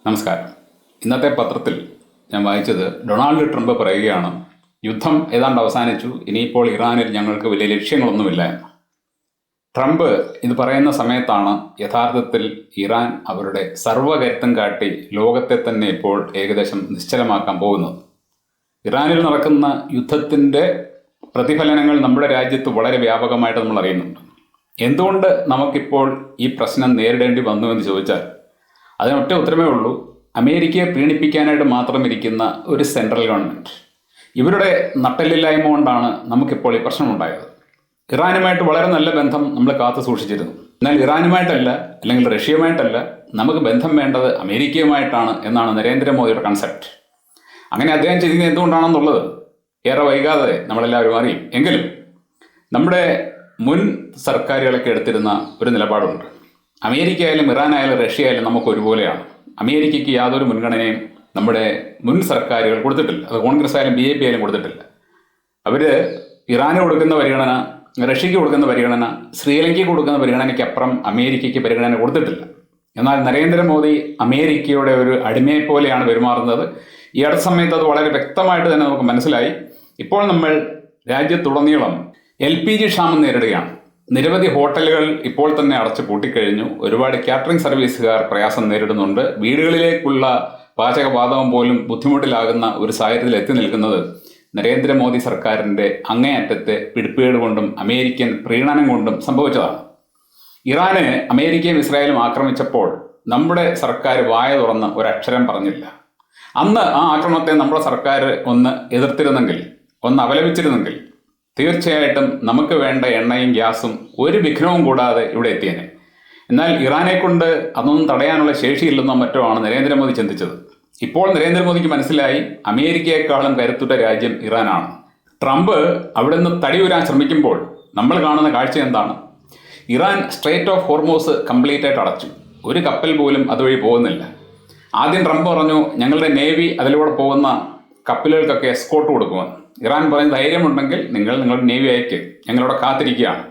നമസ്കാരം. ഇന്നത്തെ പത്രത്തിൽ ഞാൻ വായിച്ചത് ഡൊണാൾഡ് ട്രംപ് പറയുകയാണ്, യുദ്ധം ഏതാണ്ട് അവസാനിച്ചു, ഇനിയിപ്പോൾ ഇറാനിൽ ഞങ്ങൾക്ക് വലിയ ലക്ഷ്യങ്ങളൊന്നുമില്ല എന്ന്. ട്രംപ് ഇത് പറയുന്ന സമയത്താണ് യഥാർത്ഥത്തിൽ ഇറാൻ അവരുടെ സർവ്വകരുത്തും കാട്ടി ലോകത്തെ തന്നെ ഇപ്പോൾ ഏകദേശം നിശ്ചലമാക്കാൻ പോകുന്നത്. ഇറാനിൽ നടക്കുന്ന യുദ്ധത്തിൻ്റെ പ്രതിഫലനങ്ങൾ നമ്മുടെ രാജ്യത്ത് വളരെ വ്യാപകമായിട്ട് നമ്മൾ അറിയുന്നുണ്ട്. എന്തുകൊണ്ട് നമുക്കിപ്പോൾ ഈ പ്രശ്നം നേരിടേണ്ടി വന്നു എന്ന് ചോദിച്ചാൽ അതിനൊറ്റ ഉത്തരമേ ഉള്ളൂ. അമേരിക്കയെ പ്രീണിപ്പിക്കാനായിട്ട് മാത്രം ഇരിക്കുന്ന ഒരു സെൻട്രൽ ഗവൺമെൻറ്, ഇവരുടെ നട്ടലില്ലായ്മ കൊണ്ടാണ് നമുക്കിപ്പോൾ ഈ പ്രശ്നമുണ്ടായത്. ഇറാനുമായിട്ട് വളരെ നല്ല ബന്ധം നമ്മൾ കാത്തു സൂക്ഷിച്ചിരുന്നു. എന്നാൽ ഇറാനുമായിട്ടല്ല, അല്ലെങ്കിൽ റഷ്യയുമായിട്ടല്ല, നമുക്ക് ബന്ധം വേണ്ടത് അമേരിക്കയുമായിട്ടാണ് എന്നാണ് നരേന്ദ്രമോദിയുടെ കൺസെപ്റ്റ്. അങ്ങനെ അദ്ദേഹം ചെയ്യുന്നത് എന്തുകൊണ്ടാണെന്നുള്ളത് ഏറെ വൈകാതെ നമ്മളെല്ലാവരും അറിയും. എങ്കിലും നമ്മുടെ മുൻ സർക്കാരുകളൊക്കെ എടുത്തിരുന്ന ഒരു നിലപാടുണ്ട്. അമേരിക്ക ആയാലും ഇറാനായാലും റഷ്യ ആയാലും നമുക്ക് ഒരുപോലെയാണ്. അമേരിക്കയ്ക്ക് യാതൊരു മുൻഗണനയും നമ്മുടെ മുൻ സർക്കാരുകൾ കൊടുത്തിട്ടില്ല. അത് കോൺഗ്രസ് ആയാലും BJP ആയാലും കൊടുത്തിട്ടില്ല. അവർ ഇറാന് കൊടുക്കുന്ന പരിഗണന, റഷ്യയ്ക്ക് കൊടുക്കുന്ന പരിഗണന, ശ്രീലങ്കയ്ക്ക് കൊടുക്കുന്ന പരിഗണനയ്ക്കപ്പുറം അമേരിക്കയ്ക്ക് പരിഗണന കൊടുത്തിട്ടില്ല. എന്നാൽ നരേന്ദ്രമോദി അമേരിക്കയുടെ ഒരു അടിമയെ പോലെയാണ് പെരുമാറുന്നത്. ഈ അടുത്ത സമയത്ത് അത് വളരെ വ്യക്തമായിട്ട് തന്നെ നമുക്ക് മനസ്സിലായി. ഇപ്പോൾ നമ്മൾ രാജ്യത്തുടനീളം LPG ക്ഷാമം നേരിടുകയാണ്. നിരവധി ഹോട്ടലുകൾ ഇപ്പോൾ തന്നെ അടച്ചു പൂട്ടിക്കഴിഞ്ഞു. ഒരുപാട് കാറ്ററിംഗ് സർവീസുകാർ പ്രയാസം നേരിടുന്നുണ്ട്. വീടുകളിലേക്കുള്ള പാചകവാതകം പോലും ബുദ്ധിമുട്ടിലാകുന്ന ഒരു സാഹചര്യത്തിൽ എത്തി നിൽക്കുന്നത് നരേന്ദ്രമോദി സർക്കാരിൻ്റെ അങ്ങേയറ്റത്തെ പിടിപ്പേട് കൊണ്ടും അമേരിക്കൻ പ്രീണനം കൊണ്ടും സംഭവിച്ചതാണ്. ഇറാന് അമേരിക്കയും ഇസ്രായേലും ആക്രമിച്ചപ്പോൾ നമ്മുടെ സർക്കാർ വായ തുറന്ന് ഒരക്ഷരം പറഞ്ഞില്ല. അന്ന് ആ ആക്രമണത്തെ നമ്മുടെ സർക്കാർ ഒന്ന് എതിർത്തിരുന്നെങ്കിൽ, ഒന്ന് അപലപിച്ചിരുന്നെങ്കിൽ തീർച്ചയായിട്ടും നമുക്ക് വേണ്ട എണ്ണയും ഗ്യാസും ഒരു വിഘ്നവും കൂടാതെ ഇവിടെ എത്തിയേനെ. എന്നാൽ ഇറാനെ കൊണ്ട് അതൊന്നും തടയാനുള്ള ശേഷിയില്ലെന്നോ മറ്റോ ആണ് നരേന്ദ്രമോദി ചിന്തിച്ചത്. ഇപ്പോൾ നരേന്ദ്രമോദിക്ക് മനസ്സിലായി, അമേരിക്കയെക്കാളും കരുത്തുറ്റ രാജ്യം ഇറാനാണ്. ട്രംപ് അവിടെ നിന്ന് തടിയുരാൻ ശ്രമിക്കുമ്പോൾ നമ്മൾ കാണുന്ന കാഴ്ച എന്താണ്? Iran straight of Hormuz complete ആയിട്ട് അടച്ചു. ഒരു കപ്പൽ പോലും അതുവഴി പോകുന്നില്ല. ആദ്യം ട്രംപ് പറഞ്ഞു, ഞങ്ങളുടെ നേവി അതിലൂടെ പോകുന്ന കപ്പലുകൾക്കൊക്കെ എസ്കോർട്ട് കൊടുക്കുമെന്ന്. ഇറാൻ പറയുന്ന ധൈര്യമുണ്ടെങ്കിൽ നിങ്ങളുടെ നേവി അയക്ക്, ഞങ്ങളിവിടെ കാത്തിരിക്കുകയാണ്.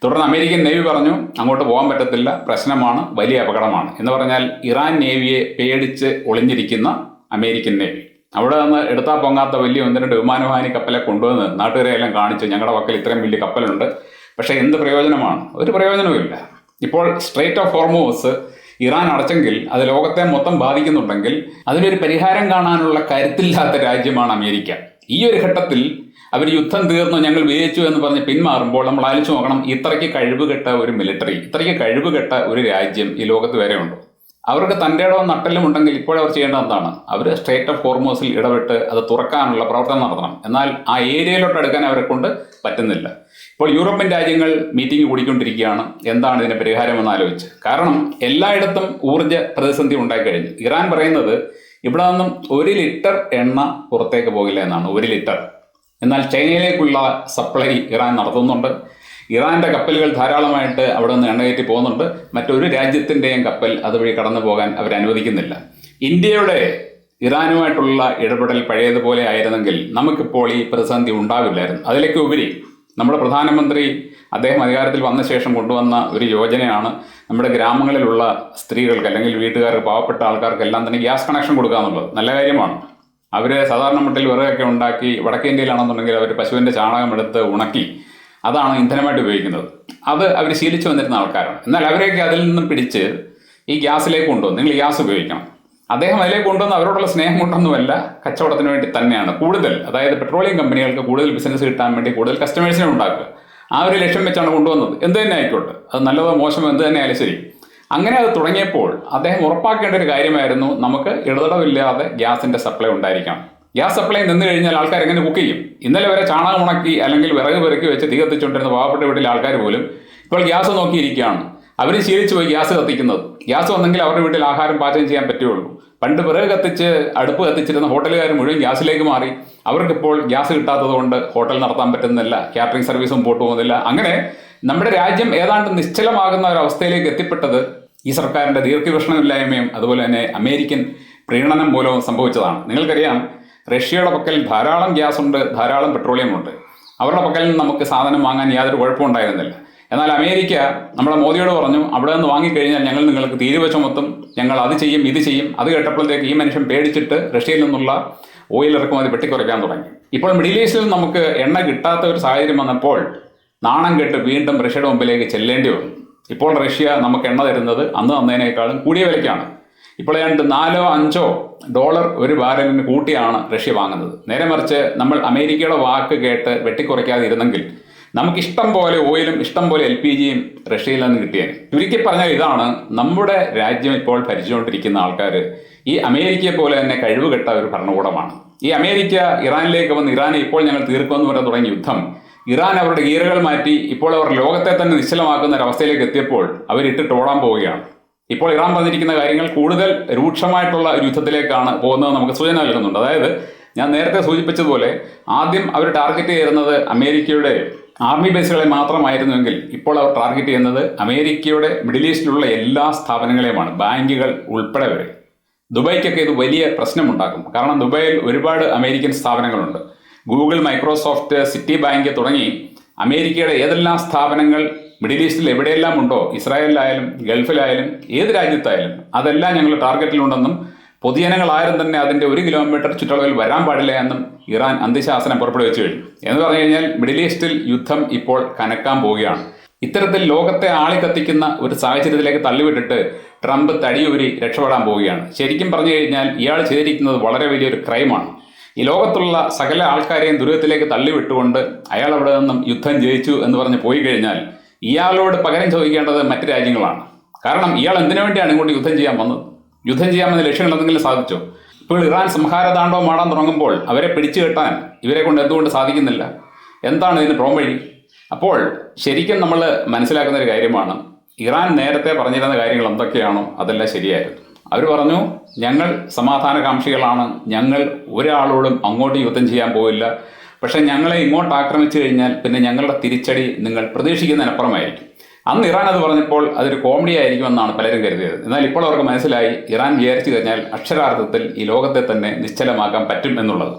തുടർന്ന് അമേരിക്കൻ നേവി പറഞ്ഞു, അങ്ങോട്ട് പോകാൻ പറ്റത്തില്ല, പ്രശ്നമാണ്, വലിയ അപകടമാണ് എന്ന് പറഞ്ഞാൽ ഇറാൻ നേവിയെ പേടിച്ച് ഒളിഞ്ഞിരിക്കുന്ന അമേരിക്കൻ നേവി അവിടെ നിന്ന് എടുത്താൽ പൊങ്ങാത്ത വലിയ 1-2 വിമാനവാഹിനി കപ്പലെ കൊണ്ടുവന്ന് നാട്ടുകാരെ എല്ലാം കാണിച്ചു, ഞങ്ങളുടെ പക്കൽ ഇത്രയും വലിയ കപ്പലുണ്ട്. പക്ഷേ എന്ത് പ്രയോജനമാണ്? ഒരു പ്രയോജനവുമില്ല. ഇപ്പോൾ സ്ട്രേറ്റ് ഓഫ് ഹോർമോസ് ഇറാൻ അടച്ചെങ്കിൽ അത് ലോകത്തെ മൊത്തം ബാധിക്കുന്നുണ്ടെങ്കിൽ അതിനൊരു പരിഹാരം കാണാനുള്ള കരുത്തില്ലാത്ത രാജ്യമാണ് അമേരിക്ക. ഈ ഒരു ഘട്ടത്തിൽ അവർ യുദ്ധം തീർന്നു, ഞങ്ങൾ വിജയിച്ചു എന്ന് പറഞ്ഞ് പിന്മാറുമ്പോൾ നമ്മൾ ആലോചിച്ച് നോക്കണം, ഇത്രയ്ക്ക് കഴിവുകെട്ട ഒരു മിലിറ്ററി, ഇത്രയ്ക്ക് കഴിവുകെട്ട ഒരു രാജ്യം ഈ ലോകത്ത് വരെ ഉണ്ടോ? അവർക്ക് തൻ്റെ ഇടവും നട്ടെല്ലും ഉണ്ടെങ്കിൽ ഇപ്പോഴവർ ചെയ്യേണ്ടത് എന്താണ്? അവർ സ്ട്രേറ്റ് ഓഫ് ഹോർമോസിൽ ഇടപെട്ട് അത് തുറക്കാനുള്ള പ്രവർത്തനം നടത്തണം. എന്നാൽ ആ ഏരിയയിലോട്ട് എടുക്കാൻ അവരെ കൊണ്ട് പറ്റുന്നില്ല. ഇപ്പോൾ യൂറോപ്യൻ രാജ്യങ്ങൾ മീറ്റിംഗ് കൂടിക്കൊണ്ടിരിക്കുകയാണ്, എന്താണ് ഇതിന് പരിഹാരമെന്ന് ആലോചിച്ച്. കാരണം എല്ലായിടത്തും ഊർജ്ജ പ്രതിസന്ധി ഉണ്ടായിക്കഴിഞ്ഞു. ഇറാൻ പറയുന്നത് ഇവിടെ നിന്നും 1 ലിറ്റർ എണ്ണ പുറത്തേക്ക് പോകില്ല എന്നാണ്, 1 ലിറ്റർ. എന്നാൽ ചൈനയിലേക്കുള്ള സപ്ലൈ ഇറാൻ നടത്തുന്നുണ്ട്. ഇറാൻ്റെ കപ്പലുകൾ ധാരാളമായിട്ട് അവിടെ നിന്ന് എണ്ണ കയറ്റി പോകുന്നുണ്ട്. മറ്റൊരു രാജ്യത്തിൻ്റെയും കപ്പൽ അതുവഴി കടന്നു പോകാൻ അവർ അനുവദിക്കുന്നില്ല. ഇന്ത്യയുടെ ഇറാനുമായിട്ടുള്ള ഇടപെടൽ പഴയതുപോലെ ആയിരുന്നെങ്കിൽ നമുക്കിപ്പോൾ ഈ പ്രതിസന്ധി ഉണ്ടാവില്ലായിരുന്നു. അതിലേക്ക് ഉപരി നമ്മുടെ പ്രധാനമന്ത്രി അദ്ദേഹം അധികാരത്തിൽ വന്ന ശേഷം കൊണ്ടുവന്ന ഒരു യോജനയാണ് നമ്മുടെ ഗ്രാമങ്ങളിലുള്ള സ്ത്രീകൾക്ക് അല്ലെങ്കിൽ വീട്ടുകാർക്ക്, പാവപ്പെട്ട ആൾക്കാർക്കെല്ലാം തന്നെ ഗ്യാസ് കണക്ഷൻ കൊടുക്കുക എന്നുള്ളത്. നല്ല കാര്യമാണ്. അവർ സാധാരണ മട്ടിൽ വിറകൊക്കെ ഉണ്ടാക്കി, വടക്കേ ഇന്ത്യയിലാണെന്നുണ്ടെങ്കിൽ അവർ പശുവിൻ്റെ ചാണകം എടുത്ത് ഉണക്കി അതാണ് ഇന്ധനമായിട്ട് ഉപയോഗിക്കുന്നത്. അത് അവർ ശീലിച്ചു വന്നിരുന്ന ആൾക്കാരാണ്. എന്നാൽ അവരെയൊക്കെ അതിൽ നിന്നും പിടിച്ച് ഈ ഗ്യാസിലേക്ക് കൊണ്ടുവന്നു, നിങ്ങൾ ഗ്യാസ് ഉപയോഗിക്കണം. അദ്ദേഹം അതിലേക്ക് കൊണ്ടുവന്ന് അവരോടുള്ള സ്നേഹം കൊണ്ടൊന്നുമല്ല, കച്ചവടത്തിന് വേണ്ടി തന്നെയാണ്. കൂടുതൽ, അതായത് പെട്രോളിയം കമ്പനികൾക്ക് കൂടുതൽ ബിസിനസ് കിട്ടാൻ വേണ്ടി കൂടുതൽ കസ്റ്റമേഴ്സിനെ ഉണ്ടാക്കുക, ആ ഒരു ലക്ഷ്യം വെച്ചാണ് കൊണ്ടുവന്നത്. എന്ത് തന്നെ ആയിക്കോട്ടെ, അത് നല്ലതോ മോശമോ എന്ത് തന്നെ ആയാലും ശരി. അങ്ങനെ അത് തുടങ്ങിയപ്പോൾ അദ്ദേഹം ഉറപ്പാക്കേണ്ട ഒരു കാര്യമായിരുന്നു, നമുക്ക് ഇടതടവില്ലാതെ ഗ്യാസിൻ്റെ സപ്ലൈ ഉണ്ടായിരിക്കണം. ഗ്യാസ് സപ്ലൈ നിന്ന് കഴിഞ്ഞാൽ ആൾക്കാർ എങ്ങനെ കുക്ക് ചെയ്യും? ഇന്നലെ വരെ ചാണകം ഉണക്കി അല്ലെങ്കിൽ വിറക് പെറുക്കി വെച്ച് തീ കത്തിച്ചുകൊണ്ടിരുന്ന പാവപ്പെട്ട വീട്ടിലെ ആൾക്കാർ പോലും ഇപ്പോൾ ഗ്യാസ് നോക്കിയിരിക്കുകയാണ്. അവർ ശീലിച്ചു പോയി ഗ്യാസ് കത്തിക്കുന്നത്. ഗ്യാസ് വന്നെങ്കിൽ അവരുടെ വീട്ടിൽ ആഹാരം പാചകം ചെയ്യാൻ പറ്റുകയുള്ളൂ. പണ്ട് വിറക് കത്തിച്ച് അടുപ്പ് കത്തിച്ചിരുന്ന ഹോട്ടലുകാർ മുഴുവൻ ഗ്യാസിലേക്ക് മാറി. അവർക്കിപ്പോൾ ഗ്യാസ് കിട്ടാത്തത് കൊണ്ട് ഹോട്ടൽ നടത്താൻ പറ്റുന്നില്ല, കാറ്ററിംഗ് സർവീസ് മുമ്പോട്ട് പോകുന്നില്ല. അങ്ങനെ നമ്മുടെ രാജ്യം ഏതാണ്ട് നിശ്ചലമാകുന്ന ഒരു അവസ്ഥയിലേക്ക് എത്തിപ്പെട്ടത് ഈ സർക്കാരിൻ്റെ ദീർഘവീക്ഷണമില്ലായ്മയും അതുപോലെ തന്നെ അമേരിക്കൻ പ്രീണനം മൂലവും സംഭവിച്ചതാണ്. നിങ്ങൾക്കറിയാം, റഷ്യയുടെ പക്കൽ ധാരാളം ഗ്യാസ് ഉണ്ട്, ധാരാളം പെട്രോളിയം ഉണ്ട്. അവരുടെ പക്കൽ നിന്ന് നമുക്ക് സാധനം വാങ്ങാൻ യാതൊരു കുഴപ്പമുണ്ടായിരുന്നില്ല. എന്നാൽ അമേരിക്ക നമ്മുടെ മോദിയോട് പറഞ്ഞു, അവിടെ നിന്ന് വാങ്ങിക്കഴിഞ്ഞാൽ ഞങ്ങൾ നിങ്ങൾക്ക് തീരുവ ചുമത്തും, ഞങ്ങൾ അത് ചെയ്യും ഇത് ചെയ്യും. അത് കേട്ടപ്പോഴത്തേക്ക് ഈ മനുഷ്യൻ പേടിച്ചിട്ട് റഷ്യയിൽ നിന്നുള്ള ഓയിൽ ഇറക്കുമതി വെട്ടിക്കുറയ്ക്കാൻ തുടങ്ങി. ഇപ്പോൾ മിഡിൽ ഈസ്റ്റിൽ നമുക്ക് എണ്ണ കിട്ടാത്ത ഒരു സാഹചര്യം വന്നപ്പോൾ നാണം കെട്ട് വീണ്ടും റഷ്യയുടെ മുമ്പിലേക്ക് ചെല്ലേണ്ടി വന്നു. ഇപ്പോൾ റഷ്യ നമുക്ക് എണ്ണ തരുന്നത് അന്ന് തന്നതിനേക്കാളും കൂടിയ വിലയ്ക്കാണ്. ഇപ്പോൾ ഏതാണ്ട് $4-5 ഒരു ബാരലിന് കൂട്ടിയാണ് റഷ്യ വാങ്ങുന്നത്. നേരെ മറിച്ച് നമ്മൾ അമേരിക്കയുടെ വാക്ക് കേട്ട് വെട്ടിക്കുറയ്ക്കാതെ ഇരുന്നെങ്കിൽ നമുക്ക് ഇഷ്ടം പോലെ ഓയിലും ഇഷ്ടം പോലെ LPGയും റഷ്യയിൽ നിന്ന് കിട്ടിയേനെ. ചുരുക്കി പറഞ്ഞാൽ ഇതാണ്, നമ്മുടെ രാജ്യം ഇപ്പോൾ ഭരിച്ചുകൊണ്ടിരിക്കുന്ന ആൾക്കാർ ഈ അമേരിക്കയെ പോലെ തന്നെ കഴിവുകെട്ട ഒരു ഭരണകൂടമാണ്. ഈ അമേരിക്ക ഇറാനിലേക്ക് വന്ന് ഇറാനെ ഇപ്പോൾ ഞങ്ങൾ തീർക്കുമെന്ന് പറയാൻ തുടങ്ങിയ യുദ്ധം, ഇറാൻ അവരുടെ ഗീറുകൾ മാറ്റി ഇപ്പോൾ അവർ ലോകത്തെ തന്നെ നിശ്ചലമാക്കുന്ന ഒരവസ്ഥയിലേക്ക് എത്തിയപ്പോൾ അവരിട്ടിട്ട് ഓടാൻ പോവുകയാണ്. ഇപ്പോൾ ഇറാൻ പറഞ്ഞിരിക്കുന്ന കാര്യങ്ങൾ കൂടുതൽ രൂക്ഷമായിട്ടുള്ള ഒരു യുദ്ധത്തിലേക്കാണ് പോകുന്നത് നമുക്ക് സൂചന നൽകുന്നുണ്ട്. അതായത് ഞാൻ നേരത്തെ സൂചിപ്പിച്ചതുപോലെ ആദ്യം അവർ ടാർഗറ്റ് ചെയ്യുന്നത് അമേരിക്കയുടെ ആർമി ബേസുകളെ മാത്രമായിരുന്നുവെങ്കിൽ ഇപ്പോൾ അവർ ടാർഗറ്റ് ചെയ്യുന്നത് അമേരിക്കയുടെ മിഡിൽ ഈസ്റ്റിലുള്ള എല്ലാ സ്ഥാപനങ്ങളെയുമാണ്, ബാങ്കുകൾ ഉൾപ്പെടെ വരെ. ദുബായ്ക്കൊക്കെ ഇത് വലിയ പ്രശ്നമുണ്ടാക്കും. കാരണം ദുബായിൽ ഒരുപാട് അമേരിക്കൻ സ്ഥാപനങ്ങളുണ്ട്. ഗൂഗിൾ, മൈക്രോസോഫ്റ്റ്, സിറ്റി ബാങ്ക് തുടങ്ങി അമേരിക്കയുടെ ഏതെല്ലാം സ്ഥാപനങ്ങൾ മിഡിൽ ഈസ്റ്റിൽ എവിടെയെല്ലാം ഉണ്ടോ, ഇസ്രായേലിലായാലും ഗൾഫിലായാലും ഏത് രാജ്യത്തായാലും അതെല്ലാം ഞങ്ങൾ ടാർഗറ്റിലുണ്ടെന്നും പൊതുജനങ്ങളാരും തന്നെ അതിൻ്റെ 1 കിലോമീറ്റർ ചുറ്റളവിൽ വരാൻ പാടില്ല എന്നും ഇറാൻ അന്ത്യശാസനം പുറപ്പെടുവിച്ചു കഴിഞ്ഞു. എന്ന് പറഞ്ഞു കഴിഞ്ഞാൽ മിഡിൽ ഈസ്റ്റിൽ യുദ്ധം ഇപ്പോൾ കനക്കാൻ പോവുകയാണ്. ഇത്തരത്തിൽ ലോകത്തെ ആളിക്കത്തിക്കുന്ന ഒരു സാഹചര്യത്തിലേക്ക് തള്ളിവിട്ടിട്ട് ട്രംപ് തടിയൂരി രക്ഷപ്പെടാൻ പോവുകയാണ്. ശരിക്കും പറഞ്ഞു കഴിഞ്ഞാൽ ഇയാൾ ചെയ്തിരിക്കുന്നത് വളരെ വലിയൊരു ക്രൈമാണ്. ഈ ലോകത്തുള്ള സകല ആൾക്കാരെയും ദുരിതത്തിലേക്ക് തള്ളിവിട്ടുകൊണ്ട് അയാൾ അവിടെ നിന്നും യുദ്ധം ജയിച്ചു എന്ന് പറഞ്ഞ് പോയി കഴിഞ്ഞാൽ ഇയാളോട് പകരം ചോദിക്കേണ്ടത് മറ്റു രാജ്യങ്ങളാണ്. കാരണം ഇയാൾ എന്തിനു വേണ്ടിയാണ് ഇങ്ങോട്ട് യുദ്ധം ചെയ്യാൻ വന്നത്? യുദ്ധം ചെയ്യാമെന്ന ലക്ഷ്യങ്ങൾ എന്തെങ്കിലും സാധിച്ചോ? ഇപ്പോൾ ഇറാൻ സംഹാരതാണ്ഡവം ആടാൻ തുടങ്ങുമ്പോൾ അവരെ പിടിച്ചു കെട്ടാൻ ഇവരെ കൊണ്ട് എന്തുകൊണ്ട് സാധിക്കുന്നില്ല? എന്താണ് ഇതിന് പോംവഴി? അപ്പോൾ ശരിക്കും നമ്മൾ മനസ്സിലാക്കുന്ന ഒരു കാര്യമാണ്, ഇറാൻ നേരത്തെ പറഞ്ഞിരുന്ന കാര്യങ്ങൾ എന്തൊക്കെയാണോ അതെല്ലാം ശരിയായിരുന്നു. അവർ പറഞ്ഞു, ഞങ്ങൾ സമാധാനകാംക്ഷികളാണ്, ഞങ്ങൾ ഒരാളോടും അങ്ങോട്ട് യുദ്ധം ചെയ്യാൻ പോവില്ല, പക്ഷെ ഞങ്ങളെ ഇങ്ങോട്ട് ആക്രമിച്ചു കഴിഞ്ഞാൽ പിന്നെ ഞങ്ങളുടെ തിരിച്ചടി നിങ്ങൾ പ്രതീക്ഷിക്കുന്നതിനപ്പുറമായിരിക്കും. അന്ന് ഇറാൻ അത് പറഞ്ഞപ്പോൾ അതൊരു കോമഡി ആയിരിക്കുമെന്നാണ് പലരും കരുതിയത്. എന്നാൽ ഇപ്പോൾ അവർക്ക് മനസ്സിലായി, ഇറാൻ വിചാരിച്ചു കഴിഞ്ഞാൽ അക്ഷരാർത്ഥത്തിൽ ഈ ലോകത്തെ തന്നെ നിശ്ചലമാക്കാൻ പറ്റും എന്നുള്ളത്.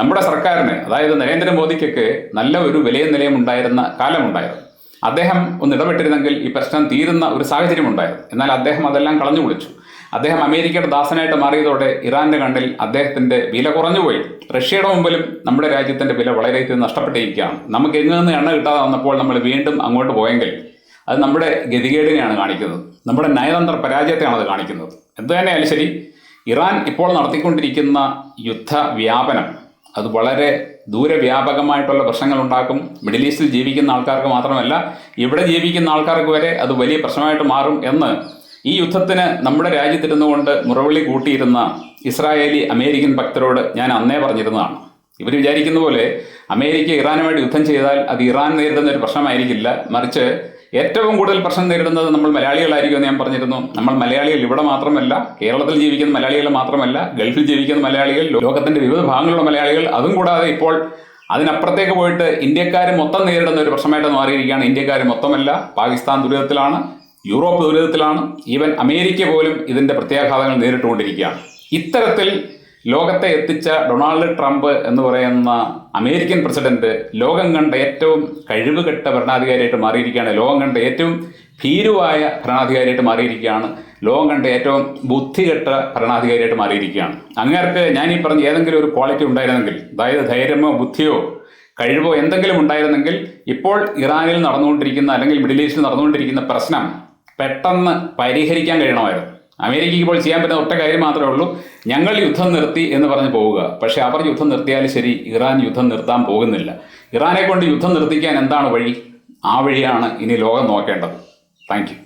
നമ്മുടെ സർക്കാരിന്, അതായത് നരേന്ദ്രമോദിക്കൊക്കെ നല്ല ഒരു വിലയും നിലയും ഉണ്ടായിരുന്ന കാലമുണ്ടായിരുന്നു. അദ്ദേഹം ഒന്ന് ഇടപെട്ടിരുന്നെങ്കിൽ ഈ പ്രശ്നം തീരുന്ന ഒരു സാഹചര്യം ഉണ്ടായിരുന്നു. എന്നാൽ അദ്ദേഹം അതെല്ലാം കളഞ്ഞു കുളിച്ചു. അദ്ദേഹം അമേരിക്കയുടെ ദാസനായിട്ട് മാറിയതോടെ ഇറാന്റെ കണ്ണിൽ അദ്ദേഹത്തിന്റെ വില കുറഞ്ഞുപോയി. റഷ്യയുടെ മുമ്പിലും നമ്മുടെ രാജ്യത്തിന്റെ വില വളരെയധികം നഷ്ടപ്പെട്ടിരിക്കുകയാണ്. നമുക്ക് എങ്ങു നിന്ന് എണ്ണ കിട്ടാതെ വന്നപ്പോൾ നമ്മൾ വീണ്ടും അങ്ങോട്ട് പോയെങ്കിൽ അത് നമ്മുടെ ഗതികേടിനെയാണ് കാണിക്കുന്നത്, നമ്മുടെ നയതന്ത്ര പരാജയത്തെയാണ് അത് കാണിക്കുന്നത്. എന്തു തന്നെയായാലും ശരി, ഇറാൻ ഇപ്പോൾ നടത്തിക്കൊണ്ടിരിക്കുന്ന യുദ്ധവ്യാപനം അത് വളരെ ദൂരവ്യാപകമായിട്ടുള്ള പ്രശ്നങ്ങൾ ഉണ്ടാക്കും. മിഡിൽ ഈസ്റ്റിൽ ജീവിക്കുന്ന ആൾക്കാർക്ക് മാത്രമല്ല, ഇവിടെ ജീവിക്കുന്ന ആൾക്കാർക്ക് വരെ അത് വലിയ പ്രശ്നമായിട്ട് മാറും എന്ന് ഈ യുദ്ധത്തിന് നമ്മുടെ രാജ്യത്തിരുന്നുകൊണ്ട് മുറവിളി കൂട്ടിയിരുന്ന ഇസ്രായേലി അമേരിക്കൻ ഭക്തരോട് ഞാൻ അന്നേ പറഞ്ഞിരുന്നതാണ്. ഇവർ വിചാരിക്കുന്ന പോലെ അമേരിക്ക ഇറാനുമായിട്ട് യുദ്ധം ചെയ്താൽ അത് ഇറാൻ നേരിടുന്ന ഒരു പ്രശ്നമായിരിക്കില്ല, മറിച്ച് ഏറ്റവും കൂടുതൽ പ്രശ്നം നേരിടുന്നത് നമ്മൾ മലയാളികളായിരിക്കും എന്ന് ഞാൻ പറഞ്ഞിരുന്നു. നമ്മൾ മലയാളികൾ ഇവിടെ മാത്രമല്ല, കേരളത്തിൽ ജീവിക്കുന്ന മലയാളികൾ മാത്രമല്ല, ഗൾഫിൽ ജീവിക്കുന്ന മലയാളികൾ, ലോകത്തിന്റെ വിവിധ ഭാഗങ്ങളിലുള്ള മലയാളികൾ, അതും കൂടാതെ ഇപ്പോൾ അതിനപ്പുറത്തേക്ക് പോയിട്ട് ഇന്ത്യക്കാർ മൊത്തം നേരിടുന്ന ഒരു പ്രശ്നമായിട്ട് മാറിയിരിക്കുകയാണ്. ഇന്ത്യക്കാർ മൊത്തമല്ല, പാകിസ്ഥാൻ ദുരിതത്തിലാണ്, യൂറോപ്പ് ദുരിതത്തിലാണ്, ഈവൻ അമേരിക്ക പോലും ഇതിന്റെ പ്രത്യാഘാതങ്ങൾ നേരിട്ടുകൊണ്ടിരിക്കുകയാണ്. ഇത്തരത്തിൽ ലോകത്തെ എത്തിച്ച ഡൊണാൾഡ് ട്രംപ് എന്ന് പറയുന്ന അമേരിക്കൻ പ്രസിഡന്റ് ലോകം കണ്ട ഏറ്റവും കഴിവുകെട്ട ഭരണാധികാരിയായിട്ട് മാറിയിരിക്കുകയാണ്. ലോകം കണ്ട ഏറ്റവും ഭീരുവായ ഭരണാധികാരിയായിട്ട് മാറിയിരിക്കുകയാണ്. ലോകം കണ്ട ഏറ്റവും ബുദ്ധികെട്ട ഭരണാധികാരിയായിട്ട് മാറിയിരിക്കുകയാണ്. അങ്ങേർക്ക് ഞാൻ ഈ പറഞ്ഞ ഏതെങ്കിലും ഒരു ക്വാളിറ്റി ഉണ്ടായിരുന്നെങ്കിൽ, അതായത് ധൈര്യമോ ബുദ്ധിയോ കഴിവോ എന്തെങ്കിലും ഉണ്ടായിരുന്നെങ്കിൽ ഇപ്പോൾ ഇറാനിൽ നടന്നുകൊണ്ടിരിക്കുന്ന അല്ലെങ്കിൽ മിഡിൽ ഈസ്റ്റിൽ നടന്നുകൊണ്ടിരിക്കുന്ന പ്രശ്നം പെട്ടെന്ന് പരിഹരിക്കാൻ കഴിയണമായിരുന്നു. അമേരിക്കയ്ക്ക് ഇപ്പോൾ ചെയ്യാൻ പറ്റുന്ന ഒറ്റ കാര്യം മാത്രമേ ഉള്ളൂ, ഞങ്ങൾ യുദ്ധം നിർത്തി എന്ന് പറഞ്ഞ് പോവുക. പക്ഷേ അവർ യുദ്ധം നിർത്തിയാലും ശരി, ഇറാൻ യുദ്ധം നിർത്താൻ പോകുന്നില്ല. ഇറാനെ കൊണ്ട് യുദ്ധം നിർത്തിക്കാൻ എന്താണ് വഴി? ആ വഴിയാണ് ഇനി ലോകം നോക്കേണ്ടത്. Thank you.